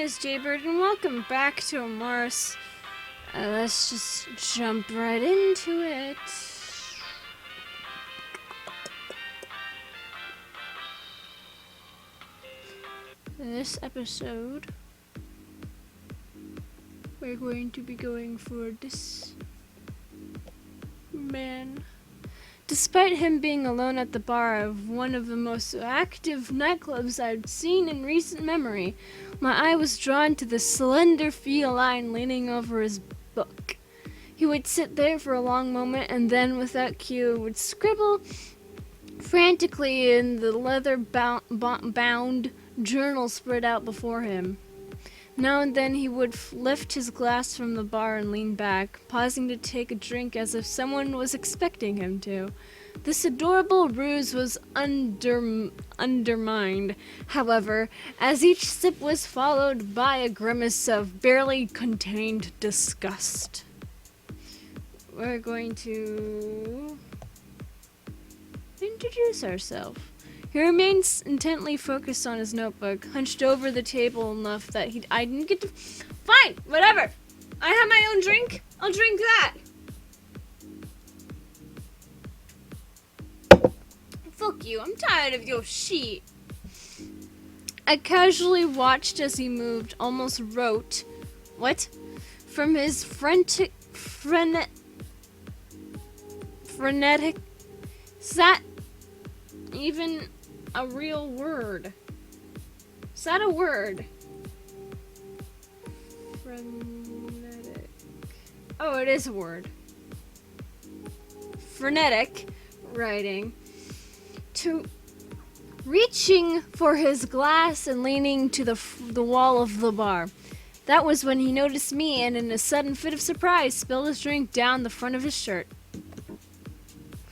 is Jaybird, and welcome back to Amorous. Let's just jump right into it. In this episode, we're going to be going for this man. Despite him being alone at the bar of one of the most active nightclubs I'd seen in recent memory, my eye was drawn to the slender feline leaning over his book. He would sit there for a long moment and then, without cue, would scribble frantically in the leather-bound journal spread out before him. Now and then he would lift his glass from the bar and lean back, pausing to take a drink as if someone was expecting him to. This adorable ruse was undermined, however, as each sip was followed by a grimace of barely contained disgust. We're going to introduce ourselves. He remains intently focused on his notebook, hunched over the table enough that I didn't get to... Fine, whatever. I have my own drink. I'll drink that. Fuck you, I'm tired of your shit. I casually watched as he moved, almost wrote, from his frenetic... Is that even a real word? Is that a word? Frenetic. Oh, it is a word. Frenetic writing. To reaching for his glass and leaning to the wall of the bar. That was when he noticed me and, in a sudden fit of surprise, spilled his drink down the front of his shirt.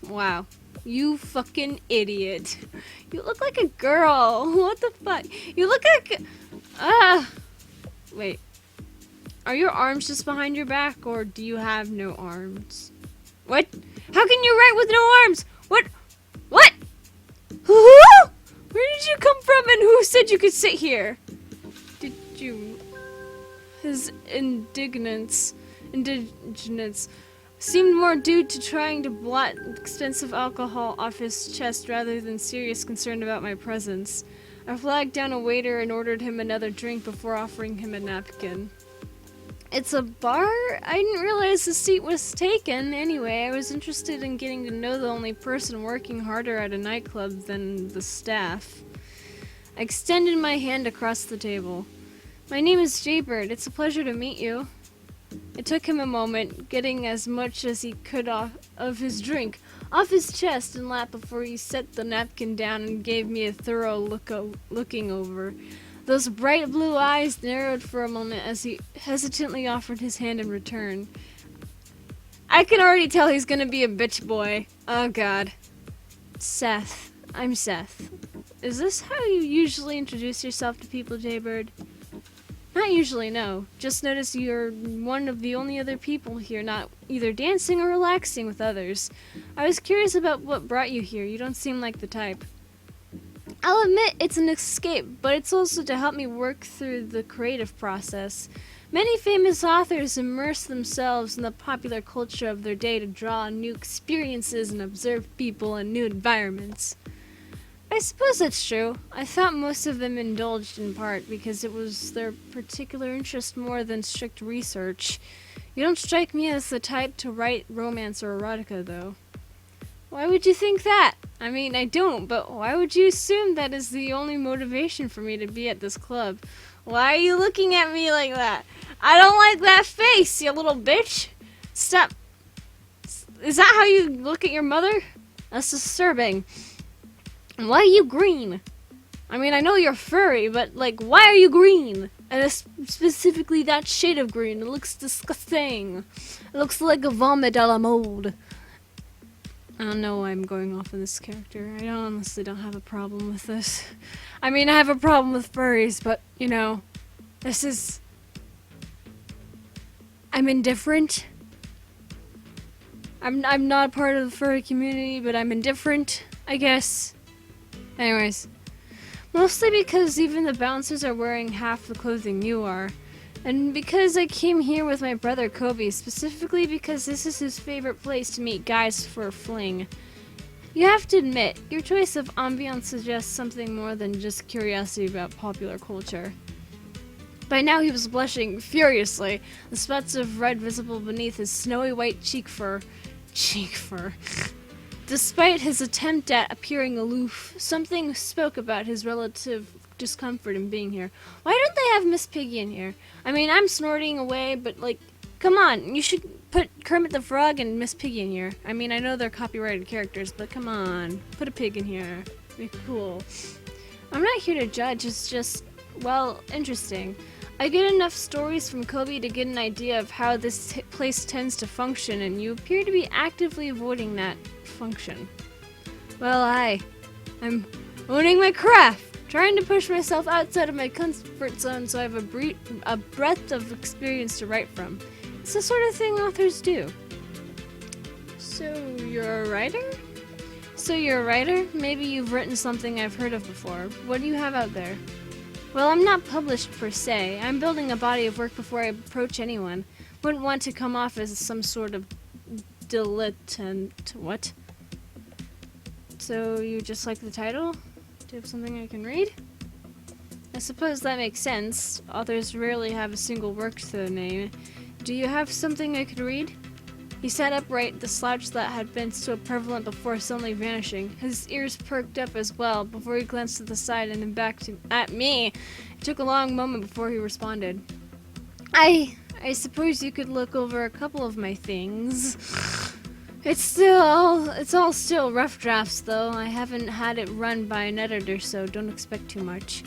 Wow. You fucking idiot. You look like a girl. What the fuck? You look like... Wait. Are your arms just behind your back, or do you have no arms? What? How can you write with no arms? What? What? Where did you come from, and who said you could sit here? Did you... His indignance seemed more due to trying to blot expensive alcohol off his chest rather than serious concern about my presence. I flagged down a waiter and ordered him another drink before offering him a napkin. It's a bar? I didn't realize the seat was taken. Anyway, I was interested in getting to know the only person working harder at a nightclub than the staff. I extended my hand across the table. My name is Jaybird. It's a pleasure to meet you. It took him a moment, getting as much as he could of his drink off his chest and lap before he set the napkin down and gave me a thorough looking over. Those bright blue eyes narrowed for a moment as he hesitantly offered his hand in return. I can already tell he's gonna be a bitch boy. Oh god. Seth. I'm Seth. Is this how you usually introduce yourself to people, Jaybird? Not usually, no. Just notice you're one of the only other people here not either dancing or relaxing with others. I was curious about what brought you here. You don't seem like the type. I'll admit it's an escape, but it's also to help me work through the creative process. Many famous authors immerse themselves in the popular culture of their day to draw on new experiences and observe people in new environments. I suppose that's true. I thought most of them indulged in part because it was their particular interest more than strict research. You don't strike me as the type to write romance or erotica, though. Why would you think that? I mean, I don't, but why would you assume that is the only motivation for me to be at this club? Why are you looking at me like that? I don't like that face, you little bitch! Stop. Is that how you look at your mother? That's disturbing. Why are you green? I mean, I know you're furry, but, like, why are you green? And specifically that shade of green. It looks disgusting. It looks like a vomit a la mode. I don't know why I'm going off on this character. I honestly don't have a problem with this. I mean, I have a problem with furries, but, you know, this is... I'm indifferent. I'm not part of the furry community, but I'm indifferent, I guess. Anyways, Mostly because even the bouncers are wearing half the clothing you are. And because I came here with my brother Kobe, specifically because this is his favorite place to meet guys for a fling. You have to admit, your choice of ambiance suggests something more than just curiosity about popular culture. By now he was blushing furiously, the spots of red visible beneath his snowy white cheek fur. Cheek fur. Despite his attempt at appearing aloof, something spoke about his relative discomfort in being here. Why don't they have Miss Piggy in here? I mean, I'm snorting away, but like, come on, you should put Kermit the Frog and Miss Piggy in here. I mean, I know they're copyrighted characters, but come on, put a pig in here. Be cool. I'm not here to judge, it's just, well, interesting. I get enough stories from Kobe to get an idea of how this place tends to function, and you appear to be actively avoiding that function. Well, I'm owning my craft, trying to push myself outside of my comfort zone so I have a breadth of experience to write from. It's the sort of thing authors do. So you're a writer? Maybe you've written something I've heard of before. What do you have out there? Well, I'm not published per se. I'm building a body of work before I approach anyone. Wouldn't want to come off as some sort of dilettante. What? So you just like the title? Do you have something I can read? I suppose that makes sense. Authors rarely have a single work to their name. Do you have something I could read? He sat upright, the slouch that had been so prevalent before suddenly vanishing. His ears perked up as well, before he glanced to the side and then back at me. It took a long moment before he responded. I suppose you could look over a couple of my things. It's all still rough drafts, though. I haven't had it run by an editor, so don't expect too much.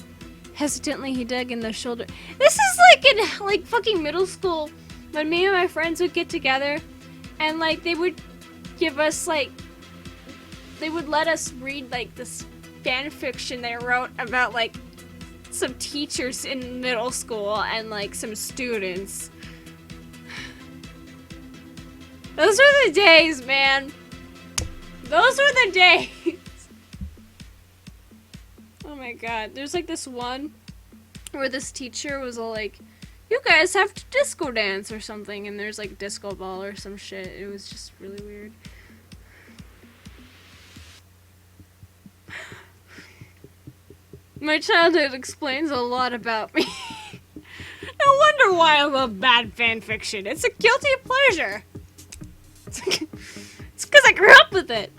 Hesitantly, he dug in the shoulder. This is like in fucking middle school, when me and my friends would get together. And, like, they would give us, like, they would let us read, like, this fan fiction they wrote about, like, some teachers in middle school and, like, some students. Those were the days, man. Those were the days. Oh my god. There's, like, this one where this teacher was all like, you guys have to disco dance or something, and there's like disco ball or some shit. It was just really weird. My childhood explains a lot about me. No wonder why I love bad fan fiction. It's a guilty pleasure. It's because I grew up with it.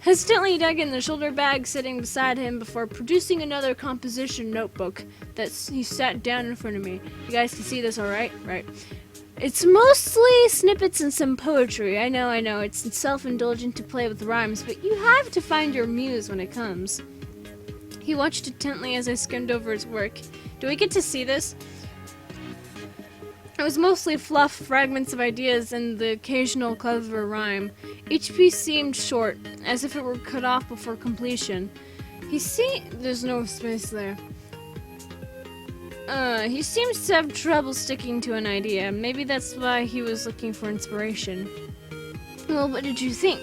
Hesitantly he dug in the shoulder bag sitting beside him before producing another composition notebook that he sat down in front of me. You guys can see this alright? Right. It's mostly snippets and some poetry. I know, it's self-indulgent to play with rhymes, but you have to find your muse when it comes. He watched intently as I skimmed over his work. Do we get to see this? It was mostly fluff, fragments of ideas, and the occasional clever rhyme. Each piece seemed short, as if it were cut off before completion. There's no space there. He seems to have trouble sticking to an idea. Maybe that's why he was looking for inspiration. Well, what did you think?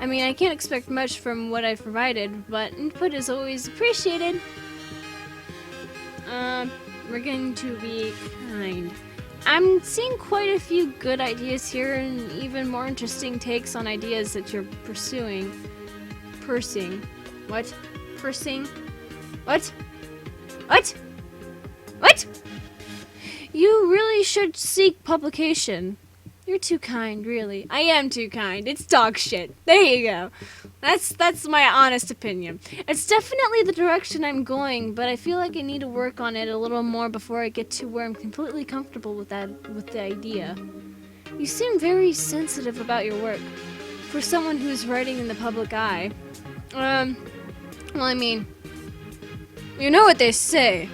I mean, I can't expect much from what I've provided, but input is always appreciated. We're going to be kind. I'm seeing quite a few good ideas here and even more interesting takes on ideas that you're pursuing. Pursing. What? Pursing? What? What? What? You really should seek publication. You're too kind, really. I am too kind. It's dog shit. There you go. That's my honest opinion. It's definitely the direction I'm going, but I feel like I need to work on it a little more before I get to where I'm completely comfortable with the idea. You seem very sensitive about your work for someone who's writing in the public eye. Well, I mean, you know what they say.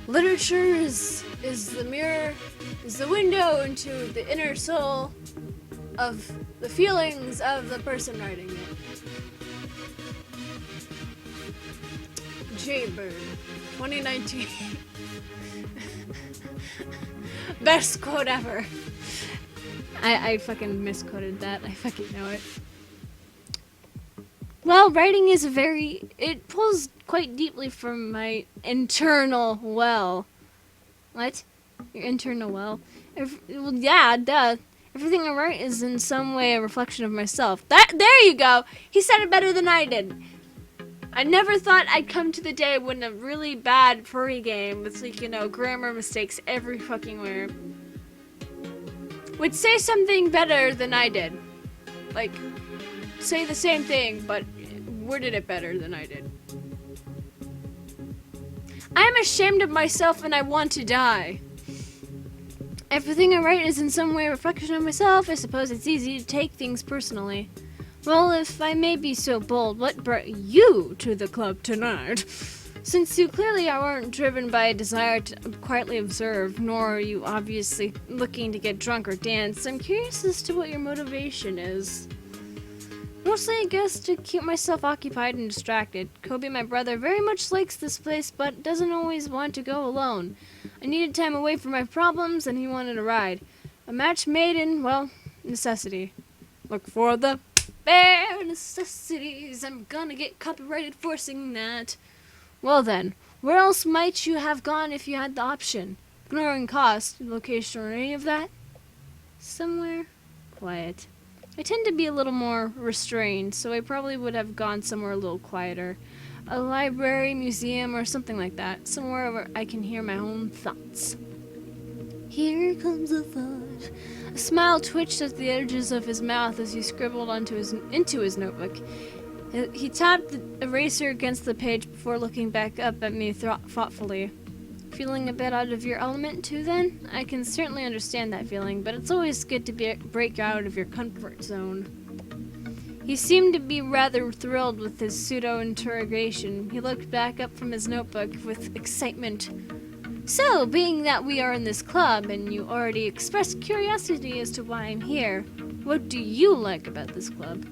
Literature is the mirror, is the window into the inner soul of the feelings of the person writing it. Jaybird, 2019. Best quote ever. I fucking misquoted that. I fucking know it. Well, writing is it pulls quite deeply from my internal well. What? Your internal well? Well, yeah, duh. Everything I write is in some way a reflection of myself. There you go! He said it better than I did. I never thought I'd come to the day when a really bad furry game with, like, grammar mistakes every fucking where would say something better than I did. Like, say the same thing, but worded it better than I did. I am ashamed of myself and I want to die. Everything I write is in some way a reflection of myself. I suppose it's easy to take things personally. Well, if I may be so bold, what brought you to the club tonight? Since you clearly aren't driven by a desire to quietly observe, nor are you obviously looking to get drunk or dance, I'm curious as to what your motivation is. Mostly, I guess, to keep myself occupied and distracted. Kobe, my brother, very much likes this place, but doesn't always want to go alone. I needed time away from my problems, and he wanted a ride. A match made in, well, necessity. Look for the bare necessities. I'm gonna get copyrighted for singing that. Well then, where else might you have gone if you had the option? Ignoring cost, location, or any of that? Somewhere quiet. I tend to be a little more restrained, so I probably would have gone somewhere a little quieter. A library, museum, or something like that. Somewhere where I can hear my own thoughts. Here comes a thought. A smile twitched at the edges of his mouth as he scribbled into his notebook. He tapped the eraser against the page before looking back up at me thoughtfully. Feeling a bit out of your element too, then? I can certainly understand that feeling, but it's always good to break out of your comfort zone. He seemed to be rather thrilled with his pseudo-interrogation. He looked back up from his notebook with excitement. So, being that we are in this club, and you already expressed curiosity as to why I'm here, what do you like about this club?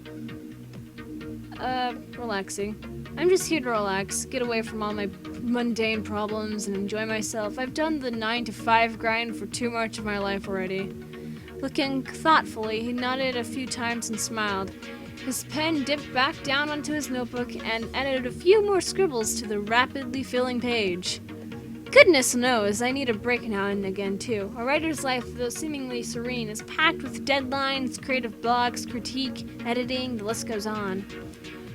Relaxing. I'm just here to relax, get away from all my mundane problems, and enjoy myself. I've done the 9-to-5 grind for too much of my life already. Looking thoughtfully, he nodded a few times and smiled. His pen dipped back down onto his notebook and added a few more scribbles to the rapidly filling page. Goodness knows, I need a break now and again, too. A writer's life, though seemingly serene, is packed with deadlines, creative blocks, critique, editing, the list goes on.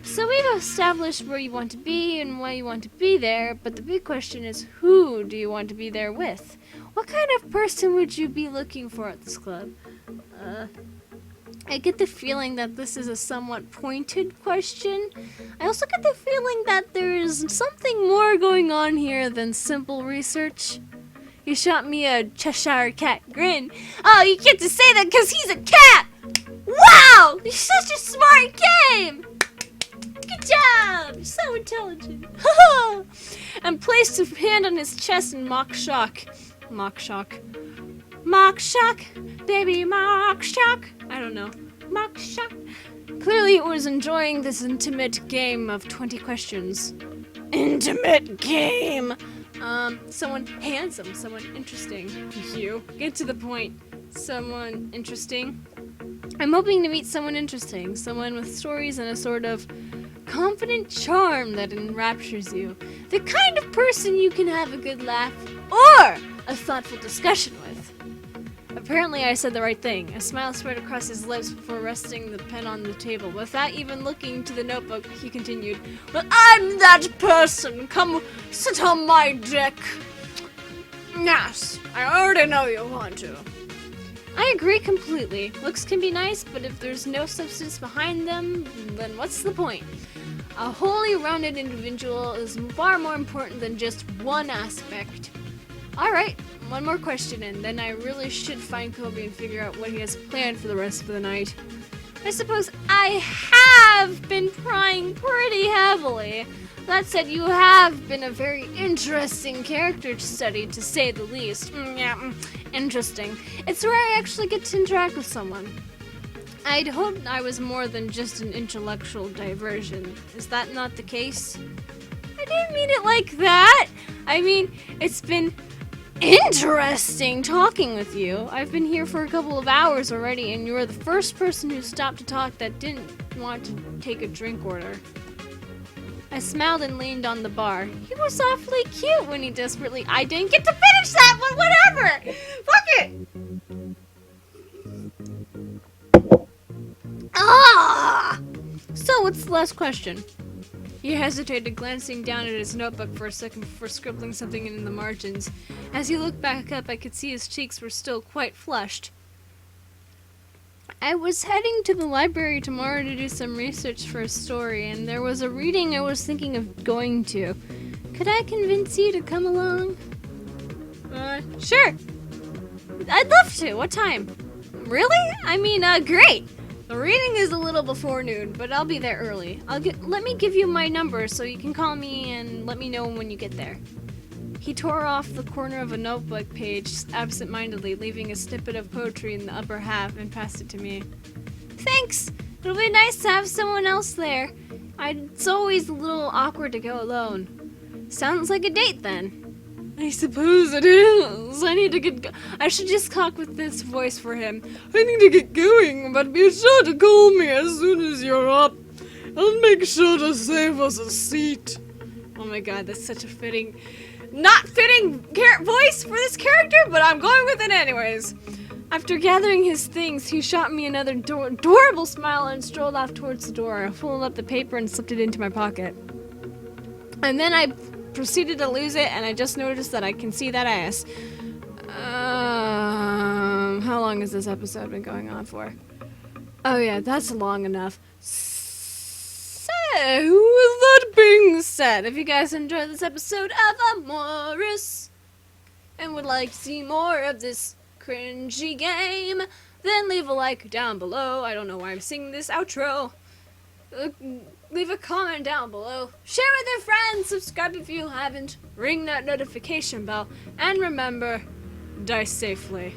So we've established where you want to be and why you want to be there, but the big question is, who do you want to be there with? What kind of person would you be looking for at this club? I get the feeling that this is a somewhat pointed question. I also get the feeling that there is something more going on here than simple research. He shot me a Cheshire Cat grin. Oh, you get to say that because he's a cat! Wow! You're such a smart game! Good job! You're so intelligent. And placed a hand on his chest in mock shock. Mock shock. Mock shock! Baby mock shock! I don't know. Mock shock. Clearly it was enjoying this intimate game of 20 questions. Intimate game! Someone handsome, someone interesting. You. Get to the point. Someone interesting. I'm hoping to meet someone interesting. Someone with stories and a sort of confident charm that enraptures you. The kind of person you can have a good laugh or a thoughtful discussion with. Apparently I said the right thing. A smile spread across his lips before resting the pen on the table. Without even looking to the notebook, he continued, Well, I'm that person. Come sit on my dick. Yes, I already know you want to. I agree completely. Looks can be nice, but if there's no substance behind them, then what's the point? A wholly rounded individual is far more important than just one aspect. Alright, one more question and then I really should find Kobe and figure out what he has planned for the rest of the night. I suppose I have been prying pretty heavily. That said, you have been a very interesting character to study, to say the least. Interesting. It's where I actually get to interact with someone. I'd hoped I was more than just an intellectual diversion. Is that not the case? I didn't mean it like that. I mean, it's been Interesting talking with you. I've been here for a couple of hours already, and you were the first person who stopped to talk that didn't want to take a drink order. I smiled and leaned on the bar. He was awfully cute when he desperately... I didn't get to finish that, but whatever! Fuck it! Ah! So, what's the last question? He hesitated, glancing down at his notebook for a second before scribbling something in the margins. As he looked back up, I could see his cheeks were still quite flushed. I was heading to the library tomorrow to do some research for a story, and there was a reading I was thinking of going to. Could I convince you to come along? Sure. I'd love to. What time? Really? I mean, great. The reading is a little before noon, but I'll be there early. Let me give you my number so you can call me and let me know when you get there. He tore off the corner of a notebook page absent-mindedly, leaving a snippet of poetry in the upper half, and passed it to me. Thanks! It'll be nice to have someone else there. It's always a little awkward to go alone. Sounds like a date then. I suppose it is. I should just talk with this voice for him. I need to get going, but be sure to call me as soon as you're up. I'll make sure to save us a seat. Oh my god, that's such a not fitting voice for this character, but I'm going with it anyways. After gathering his things, he shot me another adorable smile and strolled off towards the door. I folded up the paper and slipped it into my pocket. And then I proceeded to lose it, and I just noticed that I can see that ass. How long has this episode been going on for? Oh yeah, that's long enough. So, with that being said, if you guys enjoyed this episode of Amorous and would like to see more of this cringy game, then leave a like down below. I don't know why I'm singing this outro. Leave a comment down below. Share with your friends. Subscribe if you haven't. Ring that notification bell. And remember, die safely.